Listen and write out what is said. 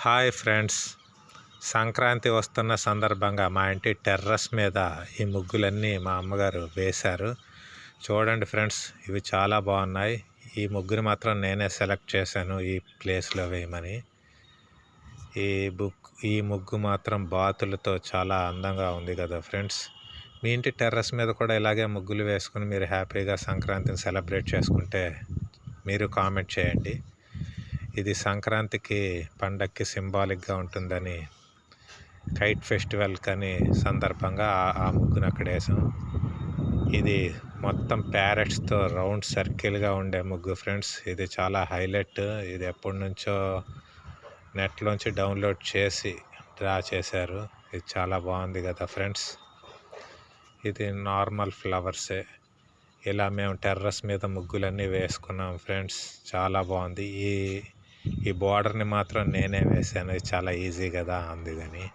Hi friends, Sankranti వస్తున్న సందర్భంగా మా ఇంటి టెర్రస్ మీద ఈ ముగ్గులన్నీ మా అమ్మగారు వేశారు. చూడండి ఫ్రెండ్స్, ఇవి చాలా బాగున్నాయి. ఈ ముగ్గుని మాత్రం నేనే సెలెక్ట్ చేశాను ఈ ప్లేస్లో వేయమని. ఈ ముగ్గు మాత్రం బాతులతో చాలా అందంగా ఉంది కదా ఫ్రెండ్స్. మీ ఇంటి టెర్రస్ మీద కూడా ఇలాగే ముగ్గులు వేసుకుని మీరు హ్యాపీగా సంక్రాంతిని సెలబ్రేట్ చేసుకుంటే మీరు కామెంట్ చేయండి. ఇది సంక్రాంతికి పండక్కి సింబాలిక్గా ఉంటుందని కైట్ ఫెస్టివల్ కానీ సందర్భంగా ఆ ముగ్గును అక్కడ వేసాం. ఇది మొత్తం ప్యారెట్స్తో రౌండ్ సర్కిల్గా ఉండే ముగ్గు ఫ్రెండ్స్. ఇది చాలా హైలైట్. ఇది ఎప్పటి నుంచో నెట్లోంచి డౌన్లోడ్ చేసి డ్రా చేశారు. ఇది చాలా బాగుంది కదా ఫ్రెండ్స్. ఇది నార్మల్ ఫ్లవర్సే. ఇలా మేము టెర్రస్ మీద ముగ్గులన్నీ వేసుకున్నాం ఫ్రెండ్స్. చాలా బాగుంది. ఈ బోర్డర్ని మాత్రం నేనే వేసాను. ఇది చాలా ఈజీ కదా అందుకని.